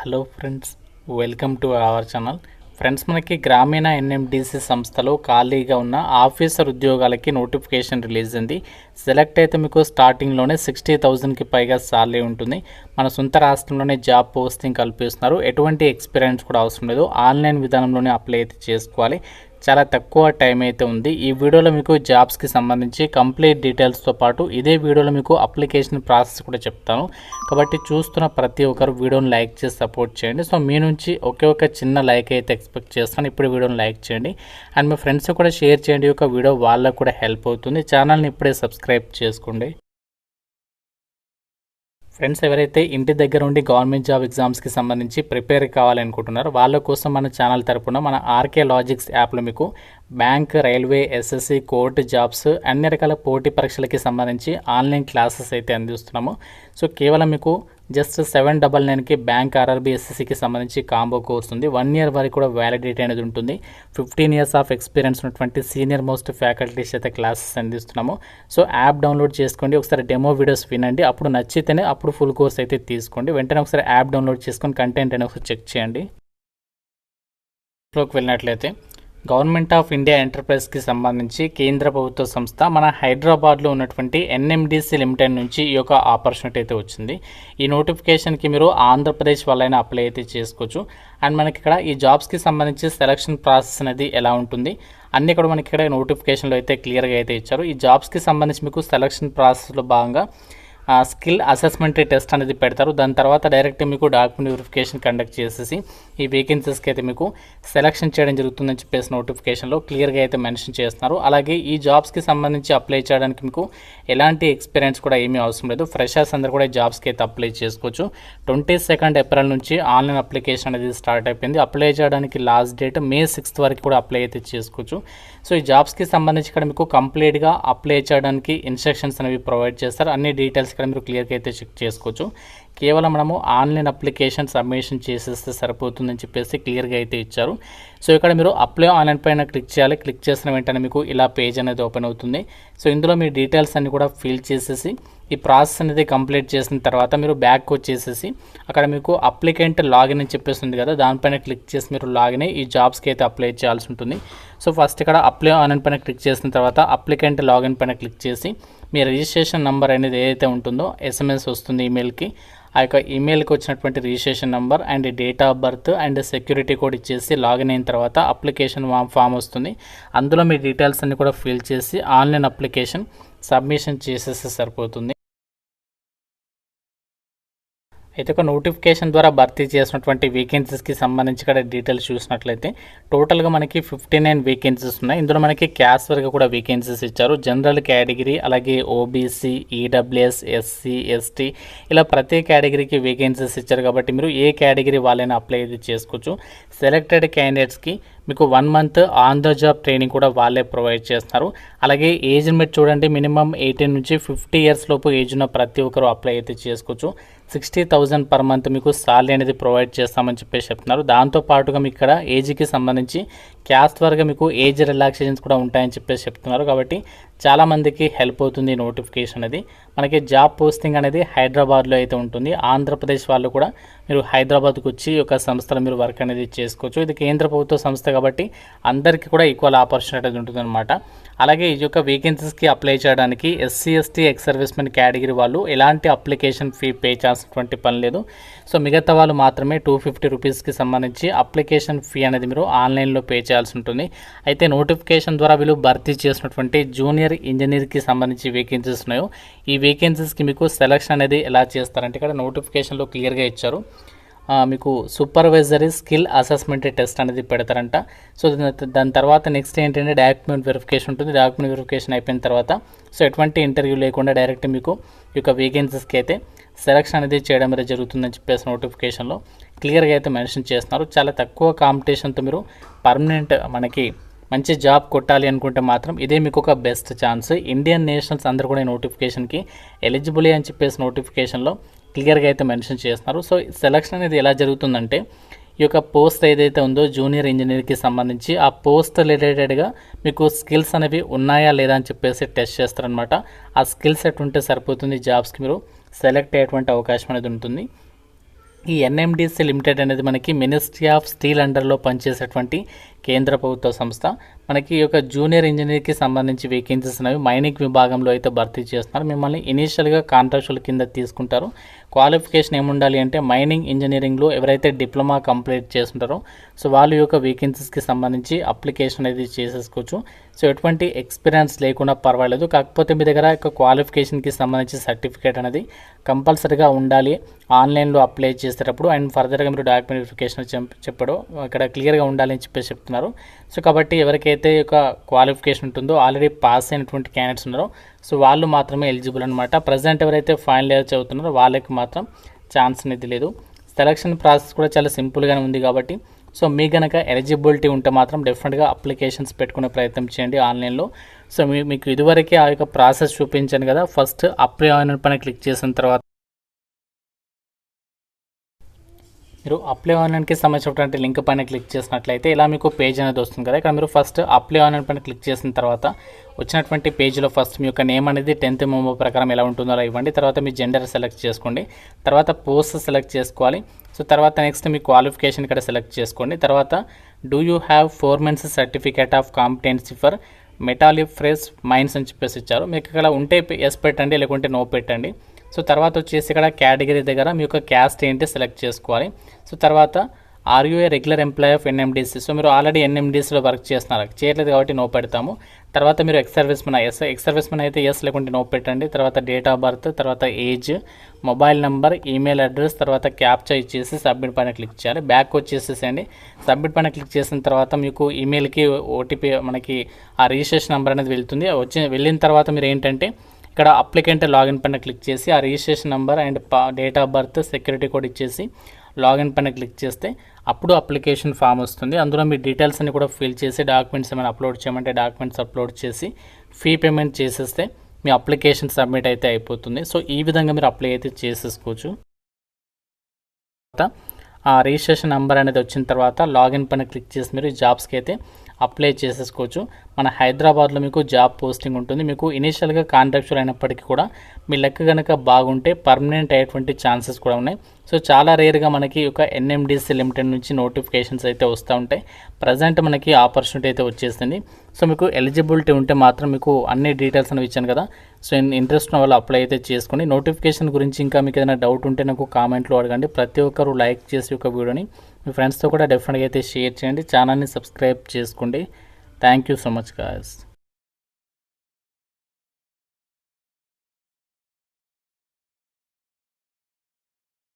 Hello friends, welcome to our channel. Friends, మనకి గ్రామీణ NMDC సంస్థలో ఖాళీగా ఉన్న ఆఫీసర్ ఉద్యోగాలకి నోటిఫికేషన్ రిలీజ్ అయింది. సెలెక్ట్ అయితే మీకు స్టార్టింగ్లోనే 60,000కి పైగా సాలరీ ఉంటుంది. మన సొంత రాష్ట్రంలోనే జాబ్ పోస్టింగ్ కల్పిస్తున్నారు. ఎటువంటి ఎక్స్పీరియన్స్ కూడా అవసరం లేదు. ఆన్లైన్ విధానంలోనే అప్లై అయితే చేసుకోవాలి. చాలా తక్కువ టైం అయితే ఉంది. ఈ వీడియోలో మీకు జాబ్స్కి సంబంధించి కంప్లీట్ డీటెయిల్స్తో పాటు ఇదే వీడియోలో మీకు అప్లికేషన్ ప్రాసెస్ కూడా చెప్తాను. కాబట్టి చూస్తున్న ప్రతి ఒక్కరు వీడియోని లైక్ చేసి సపోర్ట్ చేయండి. సో మీ నుంచి ఒకే ఒక చిన్న లైక్ అయితే ఎక్స్పెక్ట్ చేస్తాను. ఇప్పుడు వీడియోని లైక్ చేయండి అండ్ మీ ఫ్రెండ్స్ కూడా షేర్ చేయండి. ఒక వీడియో వాళ్ళకు కూడా హెల్ప్ అవుతుంది. ఛానల్ని ఇప్పుడే సబ్స్క్రైబ్ చేసుకోండి. ఫ్రెండ్స్, ఎవరైతే ఇంటి దగ్గర ఉండి గవర్నమెంట్ జాబ్ ఎగ్జామ్స్కి సంబంధించి ప్రిపేర్ కావాలనుకుంటున్నారో వాళ్ళ కోసం మన ఛానల్ తరపున మన ఆర్కే లాజిక్స్ యాప్లో మీకు bank, railway, SSC, court jobs అన్ని రకాల పోటీ పరీక్షలకి సంబంధించి ఆన్లైన్ క్లాసెస్ అయితే అందిస్తున్నాము. సో కేవలం మీకు జస్ట్ 799కి బ్యాంక్, ఆర్ఆర్బీ, ఎస్ఎస్సికి సంబంధించి కాంబో కోర్స్ ఉంది. 1 year వరకు కూడా వ్యాలిడిటీ అనేది ఉంటుంది. 15 years ఆఫ్ ఎక్స్పీరియన్స్ ఉన్నటువంటి సీనియర్ మోస్ట్ ఫ్యాకల్టీస్ అయితే క్లాసెస్ అందిస్తున్నాము. సో యాప్ డౌన్లోడ్ చేసుకోండి, ఒకసారి డెమో వీడియోస్ వినండి. అప్పుడు నచ్చితేనే అప్పుడు ఫుల్ కోర్స్ అయితే తీసుకోండి. వెంటనే ఒకసారి యాప్ డౌన్లోడ్ చేసుకొని కంటెంట్ అనేది ఒకసారి చెక్ చేయండి. లోకి వెళ్ళినట్లయితే గవర్నమెంట్ ఆఫ్ ఇండియా ఎంటర్ప్రైజ్కి సంబంధించి కేంద్ర ప్రభుత్వ సంస్థ మన హైదరాబాద్లో ఉన్నటువంటి ఎన్ఎండిసి లిమిటెడ్ నుంచి ఈ యొక్క ఆపర్చునిటీ అయితే వచ్చింది. ఈ నోటిఫికేషన్కి మీరు ఆంధ్రప్రదేశ్ వాళ్ళైనా అప్లై అయితే చేసుకోవచ్చు. అండ్ మనకి ఇక్కడ ఈ జాబ్స్కి సంబంధించి సెలక్షన్ ప్రాసెస్ అనేది ఎలా ఉంటుంది అన్నీ కూడా మనకి ఇక్కడ నోటిఫికేషన్లో అయితే క్లియర్గా అయితే ఇచ్చారు. ఈ జాబ్స్కి సంబంధించి మీకు సెలక్షన్ ప్రాసెస్లో భాగంగా స్కిల్ అసెస్మెంట్ టెస్ట్ అనేది పెడతారు. దాని తర్వాత డైరెక్ట్ మీకు డాక్యుమెంట్ వెరిఫికేషన్ కండక్ట్ చేసేసి ఈ వేకెన్సీస్కి అయితే మీకు సెలక్షన్ చేయడం జరుగుతుందని చెప్పేసి నోటిఫికేషన్లో క్లియర్గా అయితే మెన్షన్ చేస్తున్నారు. అలాగే ఈ జాబ్స్కి సంబంధించి అప్లై చేయడానికి మీకు ఎలాంటి ఎక్స్పీరియన్స్ కూడా ఏమీ అవసరం లేదు. ఫ్రెషర్స్ అందరూ కూడా ఈ జాబ్స్కి అయితే అప్లై చేసుకోవచ్చు. 22 April నుంచి ఆన్లైన్ అప్లికేషన్ అనేది స్టార్ట్ అయిపోయింది. అప్లై చేయడానికి లాస్ట్ డేట్ May 6 వరకు కూడా అప్లై అయితే చేసుకోవచ్చు. సో ఈ జాబ్స్కి సంబంధించి ఇక్కడ మీకు కంప్లీట్గా అప్లై చేయడానికి ఇన్స్ట్రక్షన్స్ అనేవి ప్రొవైడ్ చేస్తారు. అన్ని డీటెయిల్స్ ఇక్కడ మీరు క్లియర్గా అయితే చెక్ చేసుకోవచ్చు. కేవలం మనము ఆన్లైన్ అప్లికేషన్ సబ్మిషన్ చేసేస్తే సరిపోతుందని చెప్పేసి క్లియర్గా అయితే ఇచ్చారు. సో ఇక్కడ మీరు అప్లై ఆన్లైన్ పైన క్లిక్ చేయాలి. క్లిక్ చేసిన వెంటనే మీకు ఇలా పేజ్ అనేది ఓపెన్ అవుతుంది. సో ఇందులో మీ డీటెయిల్స్ అన్ని కూడా ఫిల్ చేసేసి ఈ ప్రాసెస్ అనేది కంప్లీట్ చేసిన తర్వాత మీరు బ్యాక్ వచ్చేసేసి అక్కడ మీకు అప్లికెంట్ లాగిన్ అని చెప్పేసి ఉంది కదా, దానిపైన క్లిక్ చేసి మీరు లాగిన్ అయ్యి ఈ జాబ్స్కి అయితే అప్లై చేయాల్సి ఉంటుంది. సో ఫస్ట్ ఇక్కడ అప్లై ఆన్లైన్ పైన క్లిక్ చేసిన తర్వాత అప్లికెంట్ లాగిన్ పైన క్లిక్ చేసి మీ రిజిస్ట్రేషన్ నెంబర్ అనేది ఏదైతే ఉంటుందో SMS వస్తుంది ఈమెయిల్కి. ఆ యొక్క ఈమెయిల్కి వచ్చినటువంటి registration number and date of birth and security code ఇచ్చేసి లాగిన్ అయిన తర్వాత అప్లికేషన్ ఫామ్ వస్తుంది. అందులో మీ డీటెయిల్స్ అన్ని కూడా ఫిల్ చేసి ఆన్లైన్ అప్లికేషన్ సబ్మిషన్ చేసేస్తే సరిపోతుంది. అయితే ఒక నోటిఫికేషన్ ద్వారా భర్తీ చేసినటువంటి వేకెన్సీస్కి సంబంధించి ఇక్కడ డీటెయిల్స్ చూసినట్లయితే టోటల్గా మనకి 59 వేకెన్సీస్ ఉన్నాయి. ఇందులో మనకి క్యాస్ట్ వరకు కూడా వేకెన్సీస్ ఇచ్చారు. జనరల్ కేటగిరీ, అలాగే ఓబీసీ, ఈడబ్ల్యూఎస్, ఎస్సీ, ఎస్టీ ఇలా ప్రతి కేటగిరీకి వేకెన్సీస్ ఇచ్చారు. కాబట్టి మీరు ఏ కేటగిరీ వాళ్ళైనా అప్లై అయితే చేసుకోవచ్చు. సెలెక్టెడ్ క్యాండిడేట్స్కి మీకు 1 month on the job training కూడా వాళ్ళే ప్రొవైడ్ చేస్తున్నారు. అలాగే ఏజ్ లిమిట్ చూడండి, మినిమం 18 నుంచి 50 years లోపు ఏజ్ ఉన్న ప్రతి ఒక్కరు అప్లై అయితే చేసుకోవచ్చు. 60,000 per month మీకు సాలరీ అనేది ప్రొవైడ్ చేస్తామని చెప్పేసి చెప్తున్నారు. దాంతోపాటుగా మీకు ఇక్కడ ఏజ్కి సంబంధించి క్యాస్ట్ వరకు మీకు ఏజ్ రిలాక్సేషన్స్ కూడా ఉంటాయని చెప్పేసి చెప్తున్నారు. కాబట్టి చాలామందికి హెల్ప్ అవుతుంది ఈ నోటిఫికేషన్ అనేది. మనకి జాబ్ పోస్టింగ్ అనేది హైదరాబాద్లో అయితే ఉంటుంది. ఆంధ్రప్రదేశ్ వాళ్ళు కూడా మీరు హైదరాబాద్కు వచ్చి ఒక సంస్థలో మీరు వర్క్ అనేది చేసుకోవచ్చు. ఇది కేంద్ర ప్రభుత్వ సంస్థ కాబట్టి అందరికీ కూడా ఈక్వల్ ఆపర్చునిటీ ఉంటుంది అనమాట. అలాగే ఈ యొక్క వేకెన్సీస్కి అప్లై చేయడానికి SC, ST, ex servicemen category వాళ్ళు ఎలాంటి అప్లికేషన్ ఫీ పే చేయాల్సినటువంటి పని లేదు. సో మిగతా వాళ్ళు మాత్రమే 250 రూపీస్కి సంబంధించి అప్లికేషన్ ఫీ అనేది మీరు ఆన్లైన్లో పే చేయాల్సి ఉంటుంది. అయితే నోటిఫికేషన్ ద్వారా వీళ్ళు భర్తీ చేసినటువంటి జూనియర్ ఇంజనీర్కి సంబంధించి వేకెన్సీస్ ఉన్నాయో ఈ వేకెన్సీస్కి మీకు సెలక్షన్ అనేది ఎలా చేస్తారంటే ఇక్కడ నోటిఫికేషన్లో క్లియర్గా ఇచ్చారు. మీకు సూపర్వైజరీ స్కిల్ అసెస్మెంట్ టెస్ట్ అనేది పెడతారంట. సో దాని తర్వాత నెక్స్ట్ ఏంటంటే డాక్యుమెంట్ వెరిఫికేషన్ ఉంటుంది. డాక్యుమెంట్ వెరిఫికేషన్ అయిపోయిన తర్వాత సో ఎటువంటి ఇంటర్వ్యూ లేకుండా డైరెక్ట్ మీకు ఈ యొక్క వేకెన్సీస్కి అయితే సెలక్షన్ అనేది చేయడం అనేది జరుగుతుందని చెప్పేసి నోటిఫికేషన్లో క్లియర్గా అయితే మెన్షన్ చేస్తున్నారు. చాలా తక్కువ కాంపిటీషన్తో మీరు పర్మనెంట్ మనకి మంచి జాబ్ కొట్టాలి అనుకుంటే మాత్రం ఇదే మీకు ఒక బెస్ట్ ఛాన్స్. ఇండియన్ నేషనల్స్ అందరూ కూడా ఈ నోటిఫికేషన్కి ఎలిజిబుల్ అని చెప్పేసి నోటిఫికేషన్లో క్లియర్గా అయితే మెన్షన్ చేస్తున్నారు. సో సెలక్షన్ అనేది ఎలా జరుగుతుందంటే ఈ యొక్క పోస్ట్ ఏదైతే ఉందో జూనియర్ ఇంజనీర్కి సంబంధించి ఆ పోస్ట్ రిలేటెడ్గా మీకు స్కిల్స్ అనేవి ఉన్నాయా లేదా అని చెప్పేసి టెస్ట్ చేస్తారనమాట. ఆ స్కిల్ సెట్ ఉంటే సరిపోతుంది, జాబ్స్కి మీరు సెలెక్ట్ అయ్యేటువంటి అవకాశం అనేది ఉంటుంది. ఈ ఎన్ఎండిసి లిమిటెడ్ అనేది మనకి మినిస్ట్రీ ఆఫ్ స్టీల్ అండర్లో పనిచేసేటువంటి కేంద్ర ప్రభుత్వ సంస్థ. మనకి ఈ యొక్క జూనియర్ ఇంజనీర్కి సంబంధించి వేకెన్సీస్ అనేవి మైనింగ్ విభాగంలో అయితే భర్తీ చేస్తున్నారు. మిమ్మల్ని ఇనీషియల్గా కాంట్రాక్చువల్ కింద తీసుకుంటారు. క్వాలిఫికేషన్ ఏముండాలి అంటే మైనింగ్ ఇంజనీరింగ్లో ఎవరైతే డిప్లొమా కంప్లీట్ చేస్తుంటారో సో వాళ్ళు యొక్క వేకెన్సీస్కి సంబంధించి అప్లికేషన్ అనేది చేసేసుకోవచ్చు. సో ఎటువంటి ఎక్స్పీరియన్స్ లేకుండా పర్వాలేదు, కాకపోతే మీ దగ్గర యొక్క క్వాలిఫికేషన్కి సంబంధించి సర్టిఫికేట్ అనేది కంపల్సరీగా ఉండాలి ఆన్లైన్లో అప్లై చేసేటప్పుడు. అండ్ ఫర్దర్గా మీరు డాక్యుమెంట్ వెరిఫికేషన్ చెప్పడం ఇక్కడ క్లియర్గా ఉండాలి అని చెప్పేసి చెప్తున్నారు. సో కాబట్టి ఎవరికైతే యొక్క క్వాలిఫికేషన్ ఉంటుందో ఆల్రెడీ పాస్ అయినటువంటి క్యాండిడేట్స్ ఉన్నారో సో వాళ్ళు మాత్రమే ఎలిజిబుల్ అనమాట. ప్రజెంట్ ఎవరైతే ఫైనల్ ఇయర్ చదువుతున్నారో వాళ్ళకి మాత్రం ఛాన్స్ అనేది లేదు. సెలక్షన్ ప్రాసెస్ కూడా చాలా సింపుల్గానే ఉంది కాబట్టి సో మీ కనుక ఎలిజిబిలిటీ ఉంటే మాత్రం డెఫినెట్గా అప్లికేషన్స్ పెట్టుకునే ప్రయత్నం చేయండి ఆన్లైన్లో. సో మీకు ఇదివరకే ఆ యొక్క ప్రాసెస్ చూపించాను కదా, ఫస్ట్ అప్లై ఆన్ పైన క్లిక్ చేసిన తర్వాత మీరు అప్లై ఆన్లైన్కి సంబంధించినటువంటి లింక్ పైన క్లిక్ చేసినట్లయితే ఇలా మీకు పేజ్ అనేది వస్తుంది కదా. ఇక్కడ మీరు ఫస్ట్ అప్లై ఆన్లైన్ పైన క్లిక్ చేసిన తర్వాత వచ్చినటువంటి పేజ్లో ఫస్ట్ మీ యొక్క నేమ్ అనేది 10th మెమో ప్రకారం ఎలా ఉంటుందో అలా ఇవ్వండి. తర్వాత మీ జెండర్ సెలెక్ట్ చేసుకోండి, తర్వాత పోస్ట్ సెలెక్ట్ చేసుకోవాలి. సో తర్వాత నెక్స్ట్ మీ క్వాలిఫికేషన్ ఇక్కడ సెలెక్ట్ చేసుకోండి. తర్వాత do you have 4 months certificate of competency for metalliferous mines అని చెప్పేసి ఇచ్చారు. మీకు ఇక్కడ ఉంటే ఎస్ పెట్టండి, లేకుంటే నో పెట్టండి. సో తర్వాత వచ్చేసి ఇక్కడ కేటగిరీ దగ్గర మీ యొక్క క్యాస్ట్ ఏంటి సెలెక్ట్ చేసుకోవాలి. సో తర్వాత are you a regular employee of NMDC, so మీరు ఆల్రెడీ ఎన్ఎండిసిలో వర్క్ చేస్తున్నారు, చేయట్లేదు కాబట్టి నో పెడతాము. తర్వాత మీరు ఎక్స్ సర్వీస్ మెన్ అయితే ఎస్, లేకుంటే నో పెట్టండి. తర్వాత డేట్ ఆఫ్ బర్త్, తర్వాత age, mobile number, email address, తర్వాత క్యాప్చా ఇచ్చేసి సబ్మిట్ పైన క్లిక్ చేయాలి. బ్యాక్ వచ్చేసేసండి. సబ్మిట్ పైన క్లిక్ చేసిన తర్వాత మీకు ఈమెయిల్కి ఓటీపీ మనకి ఆ రిజిస్ట్రేషన్ నెంబర్ అనేది వెళ్తుంది. వెళ్ళిన తర్వాత మీరు ఏంటంటే ఇక్కడ అప్లికెంట్ లాగిన్ పైన క్లిక్ చేసి ఆ registration number and date of birth, security code ఇచ్చేసి లాగిన్ పైన క్లిక్ చేస్తే అప్పుడు అప్లికేషన్ ఫామ్ వస్తుంది. అందులో మీ డీటెయిల్స్ అన్ని కూడా ఫిల్ చేసి డాక్యుమెంట్స్ ఏమైనా అప్లోడ్ చేయమంటే డాక్యుమెంట్స్ అప్లోడ్ చేసి ఫీ పేమెంట్ చేసేస్తే మీ అప్లికేషన్ సబ్మిట్ అయితే అయిపోతుంది. సో ఈ విధంగా మీరు అప్లై అయితే చేసేసుకోవచ్చు. ఆ రిజిస్ట్రేషన్ నెంబర్ అనేది వచ్చిన తర్వాత లాగిన్ పైన క్లిక్ చేసి మీరు జాబ్స్కి అయితే అప్లై చేసేసుకోవచ్చు. మన హైదరాబాద్లో మీకు జాబ్ పోస్టింగ్ ఉంటుంది. మీకు ఇనీషియల్గా కాంట్రాక్చువల్ అయినప్పటికీ కూడా మీ లెక్క కనుక బాగుంటే పర్మనెంట్ అయ్యేటువంటి ఛాన్సెస్ కూడా ఉన్నాయి. సో చాలా రేర్గా మనకి ఒక ఎన్ఎండిసి లిమిటెడ్ నుంచి నోటిఫికేషన్స్ అయితే వస్తూ ఉంటాయి. ప్రజెంట్ మనకి ఆపర్చునిటీ అయితే వచ్చేసింది. సో మీకు ఎలిజిబిలిటీ ఉంటే మాత్రం మీకు అన్ని డీటెయిల్స్ అనేవి ఇచ్చాను కదా, సో ఇంట్రెస్ట్ ఉన్న వాళ్ళు అప్లై అయితే చేసుకోండి. నోటిఫికేషన్ గురించి ఇంకా మీకు ఏదైనా డౌట్ ఉంటే నాకు కామెంట్లో అడగండి. ప్రతి ఒక్కరు లైక్ చేసి ఒక వీడియోని మీ ఫ్రెండ్స్తో కూడా డెఫినెట్గా అయితే షేర్ చేయండి. ఛానల్ని సబ్స్క్రైబ్ చేసుకోండి. Thank you so much guys.